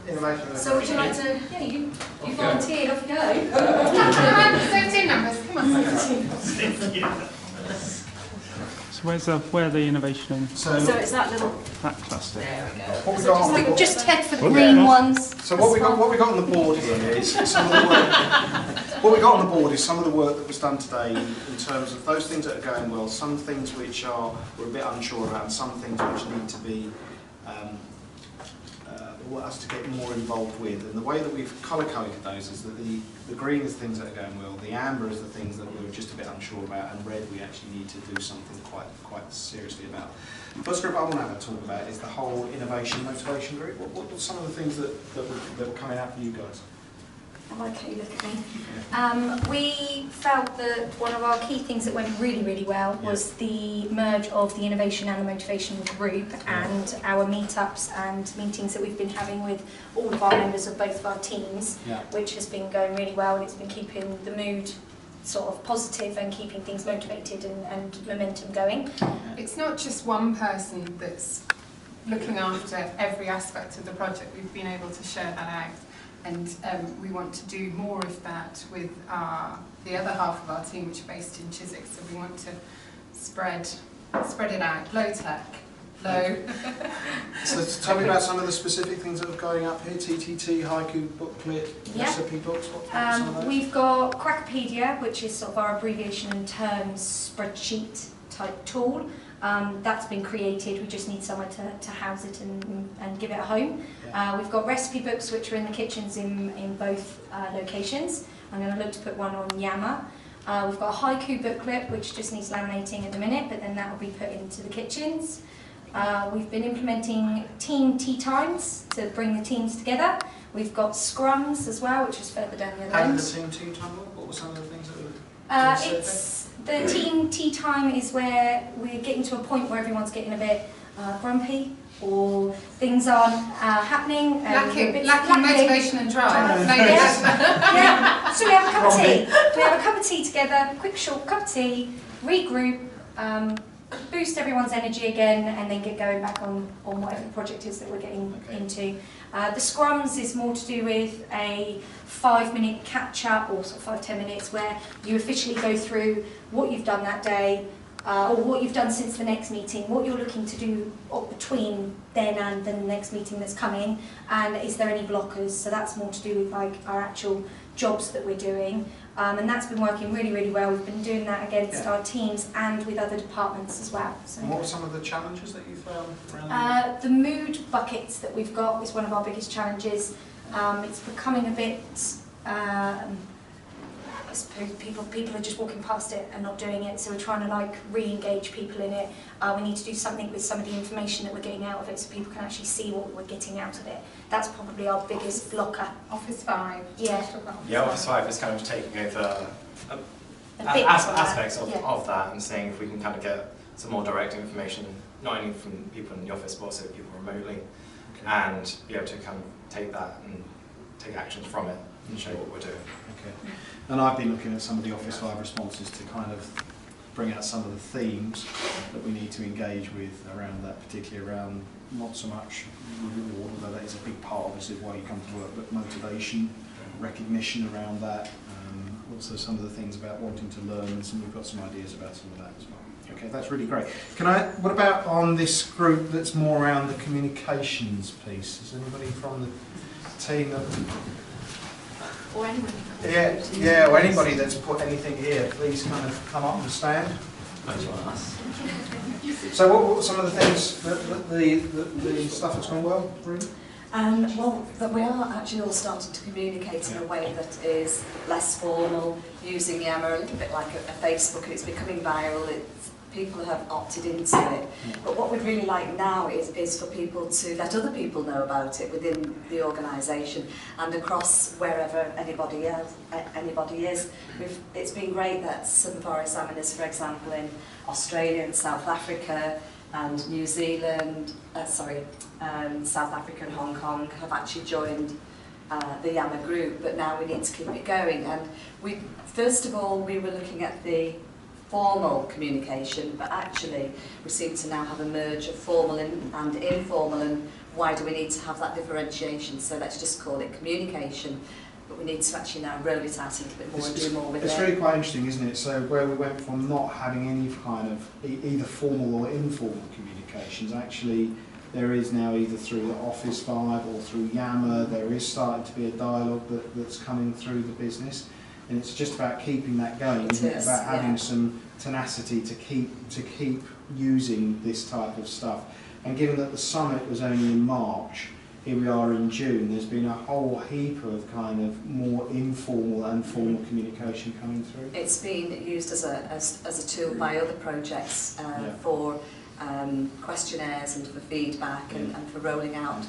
innovation. So would you like to, yeah, you volunteered, off you go. Come on, 17 numbers, come on. So where the innovation So it's that little, that cluster? there we go. What we got, Just head for the green ones. so what we got on the board here is some of the work. What we got on the board is some of the work that was done today in terms of those things that are going well, some things which we're a bit unsure about, and some things which need to be want us to get more involved with. And the way that we've colour-coded those is that the green is things that are going well, the amber is the things that we're just a bit unsure about, and red we actually need to do something quite seriously about. The first group I want to have a talk about is the whole innovation motivation group. What are some of the things that were coming out for you guys? I like how you look at me. We felt that one of our key things that went really, really well was the merge of the innovation and the motivation group and our meetups and meetings that we've been having with all of our members of both of our teams, which has been going really well, and it's been keeping the mood sort of positive and keeping things motivated and momentum going. It's not just one person that's looking after every aspect of the project. We've been able to share that out. And we want to do more of that with the other half of our team, which are based in Chiswick. So we want to spread it out. Low tech, low. So tell me about some of the specific things that are going up here. TTT, Haiku booklet, recipe books. What are some of those? We've got Crackopedia, which is sort of our abbreviation and terms spreadsheet type tool. That's been created, we just need somewhere to house it and give it a home. We've got recipe books which are in the kitchens in both locations. I'm going to look to put one on Yammer. We've got a haiku booklet which just needs laminating at the minute, but then that will be put into the kitchens. We've been implementing team tea times to bring the teams together. We've got scrums as well, which is further down the other end. How did the team time work? What were some of the things that were The team tea time is where we're getting to a point where everyone's getting a bit grumpy, or things aren't happening. Lacking motivation and drive. So we have a cup of tea. We have a cup of tea together, quick short cup of tea, regroup, boost everyone's energy again, and then get going back on whatever the project is that we're getting into. The scrums is more to do with a 5-minute catch-up, or sort of 5-10 minutes, where you officially go through what you've done that day, or what you've done since the next meeting, what you're looking to do between then and the next meeting that's coming, and is there any blockers. So that's more to do with like our actual jobs that we're doing, and that's been working really, really well. We've been doing that against our teams and with other departments as well. So, and what were some of the challenges that you found around the mood buckets that we've got is one of our biggest challenges. It's becoming a bit, I suppose people are just walking past it and not doing it, so we're trying to like re-engage people in it. We need to do something with some of the information that we're getting out of it so people can actually see what we're getting out of it. That's probably our biggest blocker. Office 5. Yeah, Office 5 is kind of taking over aspects of that and seeing if we can kind of get some more direct information, not only from people in the office but also people remotely, and be able to kind of take that and take actions from it and show what we're doing. Okay. And I've been looking at some of the Office 5 responses to kind of bring out some of the themes that we need to engage with around that, particularly around not so much reward, although that is a big part obviously of why you come to work, but motivation, recognition around that, also some of the things about wanting to learn, and we've got some ideas about some of that as well. Okay, that's really great. What about on this group that's more around the communications piece? Is anybody from the team that... Or anybody. Yeah, or anybody that's put anything here, please kind of come up and stand. So what were some of the things, the stuff that's gone well, Bruna? Well, that we are actually all starting to communicate in a way that is less formal, using Yammer a little bit like a Facebook, and it's becoming viral. People have opted into it. But what we'd really like now is for people to let other people know about it within the organisation and across wherever anybody is. It's been great that some of our examiners, for example, in Australia and South Africa and New Zealand, South Africa and Hong Kong have actually joined the Yammer group, but now we need to keep it going. And first of all, we were looking at the formal communication, but actually we seem to now have a merge of formal and informal, and why do we need to have that differentiation? So let's just call it communication, but we need to actually now roll it out a little bit more and do more with It's it. really quite interesting, isn't it? So where we went from not having any kind of either formal or informal communications, actually there is now either through the Office 5 or through Yammer, there is starting to be a dialogue that's coming through the business. And it's just about keeping that going, isn't it? About having some tenacity to keep using this type of stuff. And given that the summit was only in March, here we are in June, there's been a whole heap of kind of more informal and formal communication coming through. It's been used as a tool by other projects for questionnaires and for feedback and for rolling out.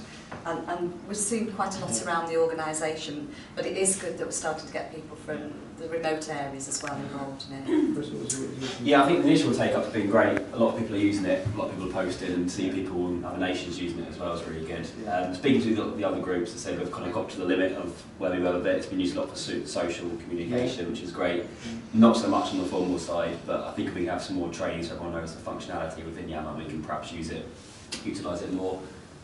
And we've seen quite a lot around the organisation, but it is good that we're starting to get people from the remote areas as well involved in it. Yeah, I think the initial take-up has been great. A lot of people are using it, a lot of people have posted, and seeing people in other nations using it as well is really good. Speaking to the other groups, I say we've kind of got to the limit of where we were a bit. It's been used a lot for social communication, which is great. Not so much on the formal side, but I think if we have some more training so everyone knows the functionality within Yammer, we can perhaps utilise it more.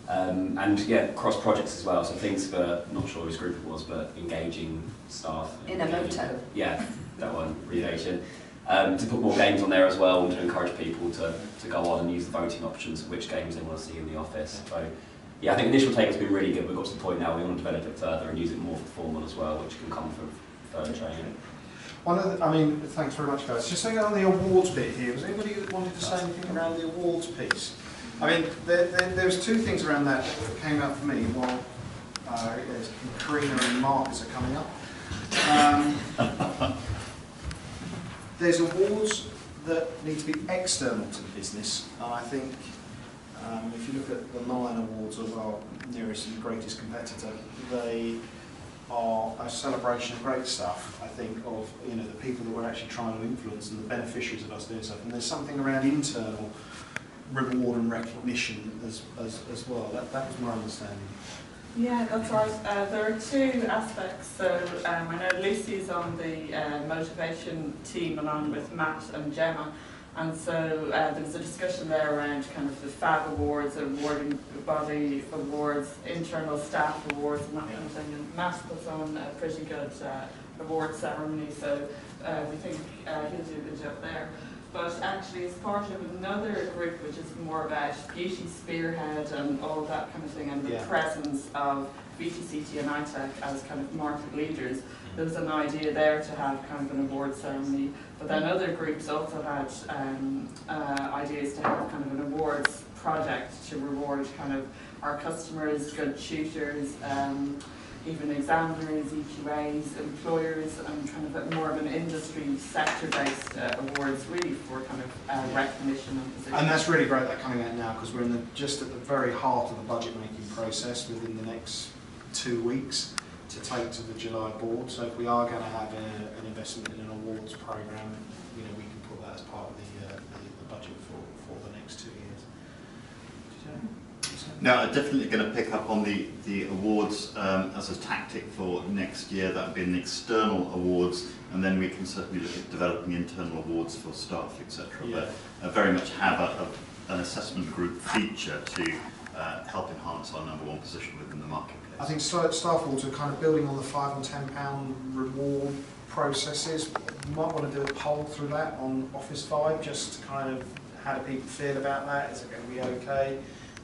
And yeah, cross projects as well. So things for, not sure whose group it was, but engaging staff. In a moto. Yeah, that one, Renation. To put more games on there as well, and to encourage people to go on and use the voting options for which games they want to see in the office. So yeah, I think the initial take has been really good. We've got to the point now we want to develop it further and use it more for formal as well, which can come from further training. Thanks very much, guys. Just saying on the awards bit here, was anybody that wanted to say anything around the awards piece? I mean, there's two things around that came out for me while Karina and Marcus are coming up. There's awards that need to be external to the business, and I think if you look at the 9 awards of our nearest and greatest competitor, they are a celebration of great stuff, I think, of the people that we're actually trying to influence and the beneficiaries of us doing stuff. And there's something around internal reward and recognition as well. That was my understanding. Yeah, that's right. There are 2 aspects. So I know Lucy's on the motivation team along with Matt and Gemma, and so there was a discussion there around kind of the FAB awards, awarding body awards, internal staff awards and that kind of thing. And Matt puts on a pretty good award ceremony, so we think he'll do a good job there. But actually as part of another group which is more about beauty spearhead and all that kind of thing, and the presence of VTCT and ITEC as kind of market leaders, there was an idea there to have kind of an award ceremony. But then other groups also had ideas to have kind of an awards project to reward kind of our customers, good tutors, even examiners, EQAs, employers, and kind of more of an industry sector-based awards, really for kind of recognition and position. And that's really great that coming out now, because we're just at the very heart of the budget making process within the next 2 weeks to take to the July board. So if we are going to have an investment in an awards programme, we can put that as part of the budget for the next 2 years. No, I'm definitely going to pick up on the awards as a tactic for next year. That would be an external awards, and then we can certainly look at developing internal awards for staff, etc. But very much have an assessment group feature to help enhance our #1 position within the marketplace. I think staff awards are kind of building on the £5 and £10 reward processes. You might want to do a poll through that on Office 5, just to kind of how do people feel about that? Is it going to be okay?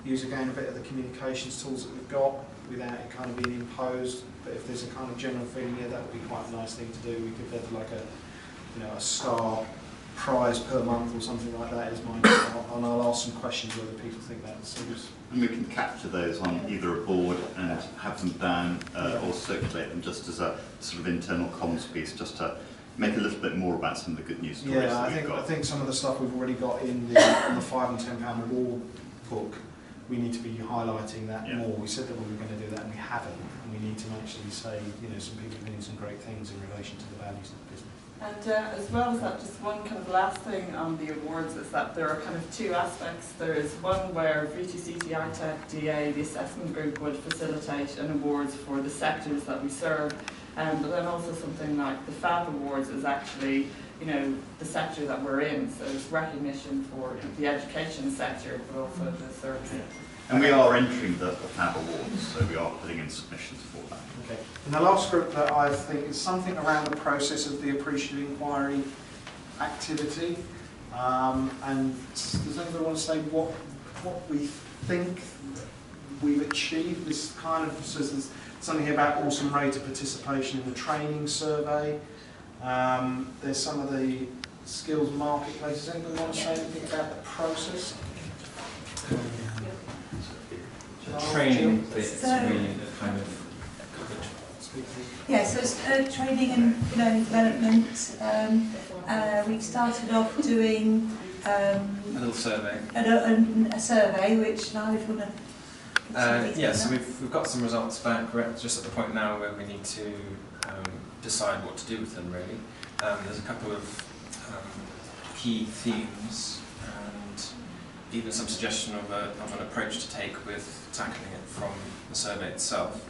Use again a bit of the communications tools that we've got without it kind of being imposed. But if there's a kind of general feeling, that would be quite a nice thing to do. We could have like a star prize per month or something like that. Is mine, and I'll ask some questions whether people think that seems. And we can capture those on either a board and have them down or circulate them just as a sort of internal comms piece, just to make a little bit more about some of the good news stories that we've got. I think some of the stuff we've already got in the £5 and £10 reward book, we need to be highlighting that more. We said that we were going to do that and we haven't, and we need to actually say, some people are doing some great things in relation to the values of the business. And as well as that, just one kind of last thing on the awards is that there are kind of 2 aspects. There is one where VTCT, ITEC, DA, the assessment group would facilitate an awards for the sectors that we serve, but then also something like the FAB awards is actually the sector that we're in, so it's recognition for the education sector, but also the service sector. And we are entering the FAB Awards, so we are putting in submissions for that. Okay. And the last group that I think is something around the process of the appreciative inquiry activity. And does anybody want to say what we think we've achieved? This kind of says there's something here about awesome rate of participation in the training survey. There's some of the skills marketplace. Does anybody want to say anything about the process? Training bits really the kind of yeah, so it's training and learning development. We've started off doing a little survey. A survey, which now if you want to. Yeah, so we've got some results back. We're just at the point now where we need to decide what to do with them. Really, there's a couple of key themes and even some suggestion of an approach to take with tackling it from the survey itself.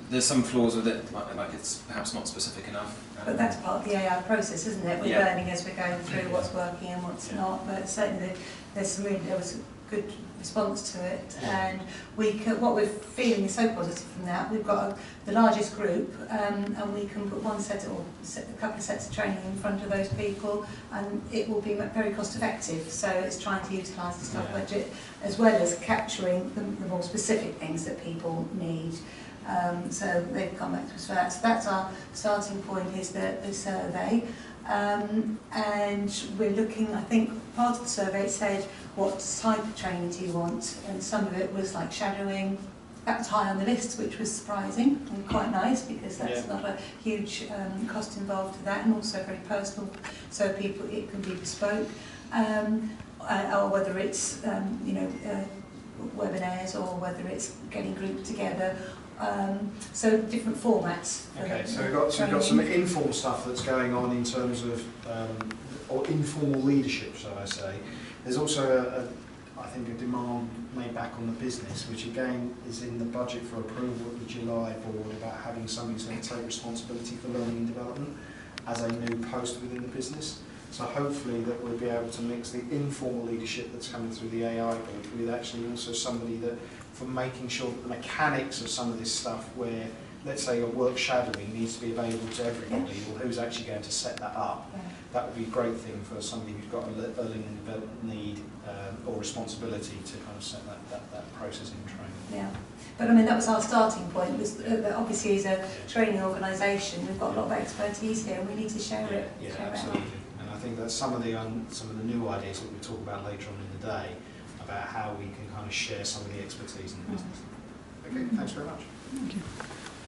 There's some flaws with it, like it's perhaps not specific enough. But that's part of the AI process, isn't it? We're learning as we're going through what's working and what's not. But certainly there was a good response to it, and what we're feeling is so positive from that. We've got the largest group, and we can put a couple of sets of training in front of those people, and it will be very cost effective. So it's trying to utilise the staff budget as well as capturing the more specific things that people need. So they've come back to us for that. So that's our starting point, is the survey. And we're looking, I think part of the survey said, what type of training do you want? And some of it was like shadowing. That was high on the list, which was surprising and quite nice, because that's not a huge cost involved to that, and also very personal, so it can be bespoke. Or whether it's webinars, or whether it's getting grouped together. So different formats. Okay, so we've got some informal stuff that's going on in terms of or informal leadership, shall I say. There's also I think a demand made back on the business, which again is in the budget for approval at the July board, about having somebody who's going to take responsibility for learning and development as a new post within the business. So hopefully that we'll be able to mix the informal leadership that's coming through the AI board with actually also somebody that, for making sure that the mechanics of some of this stuff, where let's say your work shadowing needs to be available to everybody, or who's actually going to set that up. That would be a great thing for somebody who's got a learning and development need or responsibility to kind of set that process in training. Yeah, but I mean that was our starting point. Was that obviously as a training organisation, we've got a lot of expertise here, and we need to share it. Yeah, absolutely. And I think that some of the new ideas that we'll talk about later on in the day, about how we can kind of share some of the expertise in the business. Okay, thanks very much. Thank you.